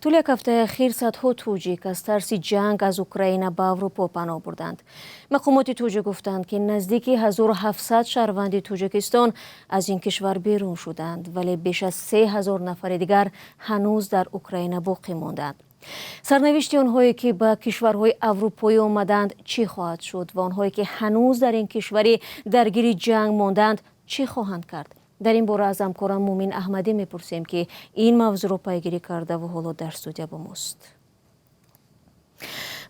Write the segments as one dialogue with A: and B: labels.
A: طول یک هفته اخیر صدها توجیک از ترس جنگ از اوکراین به اروپا پناه بردند. مقامات توجیک گفتند که نزدیک 1700 شهروند توجیکستان از این کشور بیرون شدند، ولی بیش از 3000 نفر دیگر هنوز در اوکراین باقی ماندند. سرنوشت آنهایی که به کشورهای اروپایی آمدند چی خواهد شد و آنهایی که هنوز در این کشوری درگیر جنگ ماندند چی خواهند کرد؟ در این باره از همکارم مومین احمدی میپرسیم که این موضوع رو پیگیری کرده و حالا در استودیو با ماست.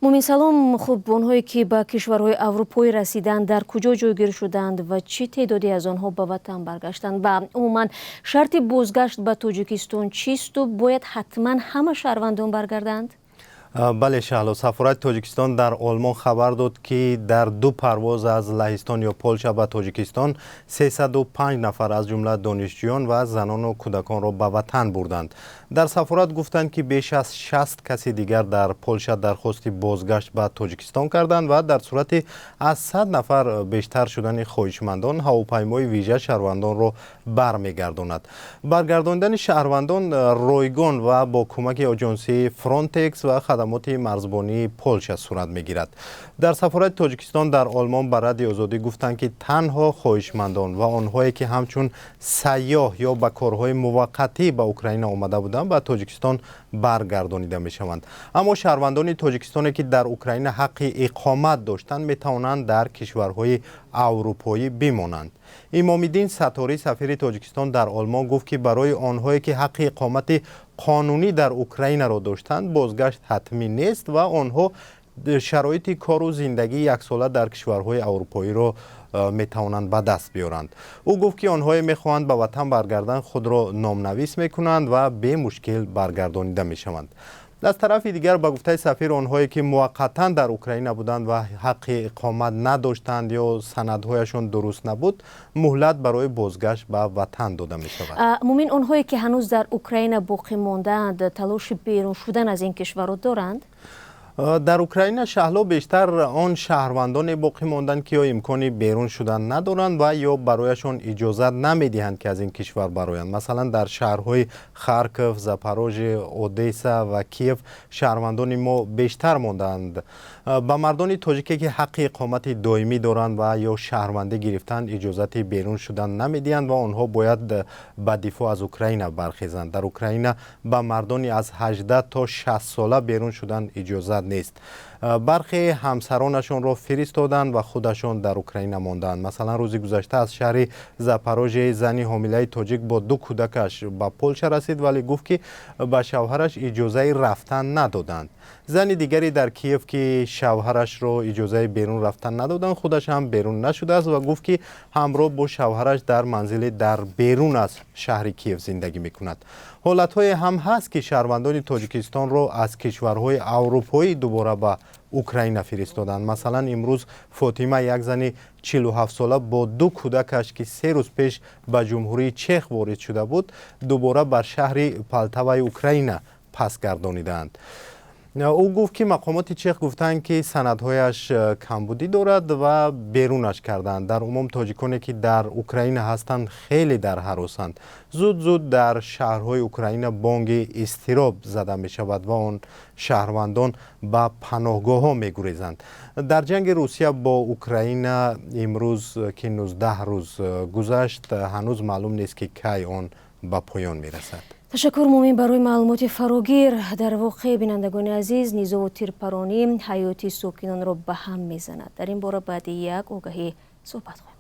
A: مومین سلام. خب آنهایی که به کشورهای اروپایی رسیدند در کجا جایگیر شدند و چه تعدادی از آنها به وطن برگشتند و عموما شرط بازگشت به تاجیکستان چیست و باید حتما همه شهروندان برگردند؟
B: بله شهلا، سفارت تاجیکستان در آلمان خبر داد که در 2 پرواز از لهستان یا پولشا به تاجیکستان 305 نفر از جمله دانشجویان و زنان و کودکان را به وطن بردند. در سفارت گفتند که بیش از 60 کسی دیگر در پولشا درخواست بازگشت به تاجیکستان کردند و در صورت از 100 نفر بیشتر شدن خواهشمندان هواپیمای ویژه شهروندان را برمیگرداند. برگرداندن شهروندان رایگان و با کمک آژانسی فرانتکس و خدمات مرزبانی پولشا صورت میگیرد. در سفارت تاجیکستان در آلمان به رادیو آزادی گفتند که تنها خواهشمندان و آنهایی که همچون سیاح یا به کارهای موقتی به اوکراین آمده بودند به تاجیکستان برگردانیده می شوند. اما شهروندان تاجیکستانی که در اوکراین حق اقامت داشتند می توانند در کشورهای اروپایی بمانند. امام‌الدین ستاری سفیر تاجیکستان در آلمان گفت که برای آنهایی که حق اقامت قانونی در اوکراین را داشتند بازگشت حتمی نیست و آنها شرایط کار و زندگی یک ساله در کشورهای اروپایی را می توانند به دست بیارند. او گفت که آنهایی می خواهند به وطن برگردند خود را نامنویس می کنند و به مشکل برگردانیده می شوند. از طرف دیگر به گفته سفیر آنهایی که موقتا در اوکراین بودند و حق اقامت نداشتند یا سندهایشان درست نبود مهلت برای بازگشت به وطن داده می شود.
A: مومین، آنهایی که هنوز در اوکراین باقی ماندند تلاش بیرون شدن از این کشور را دارند؟
B: در اوکراین شهلا بیشتر آن شهروندان باقی ماندند که یا امکانی بیرون شدن ندارند و یا برایشان اجازه نمیدهند که از این کشور برآیند. مثلا در شهرهای خارکوف، زاپاروژه، اودسا و کیف شهروندان ما بیشتر ماندند. به مردان تاجیکی که حق اقامت دائمی دارند و یا شهروندی گرفتند اجازه بیرون شدن نمیدهند و آنها باید به دفاع از اوکراین برخیزند. در اوکراین به مردان از 18 تا 60 ساله بیرون شدن اجازه نیست. برخی همسرانشان را فرستادند و خودشان در اوکراین ماندند. مثلا روز گذشته از شهر زاپاروژه زنی حامله تاجیک با 2 کودکش به پولشا رسید ولی گفت که به شوهرش اجازه رفتن ندادند. زن دیگری در کیف که شوهرش را اجازه بیرون رفتن ندادند خودش هم بیرون نشده است و گفت که همراه با شوهرش در منزل در بیرون از شهر کیف زندگی میکند. حالت‌های هم هست که شهروندان تاجیکستان را از کشورهای اروپایی دوباره به اوکراین فرستادند. مثلا امروز فاطمه یک زن 47 ساله با 2 کودکش که 3 روز پیش به جمهوری چک وارد شده بود دوباره بر شهر پالتاوای اوکراین پس گردانیدند. او گفت که مقامات چک گفتند که سندهایش کمبودی دارد و بیرونش کردند. در عموم تاجیکانی که در اوکراین هستند خیلی در هراسند. زود در شهرهای اوکراین بانگ اضطراب زده می شود و آن شهروندان به پناهگاه ها می گریزند. در جنگ روسیه با اوکراین امروز که 19 روز گذشت هنوز معلوم نیست که کی آن به پایان می رسد.
A: تشکر مومین برای معلومات فراگیر. در واقع بینندگان عزیز نیزه و تیرپرانی حیاتی ساکنان را به هم میزند. در این باره بعد یک آگهی صحبت خواهیم.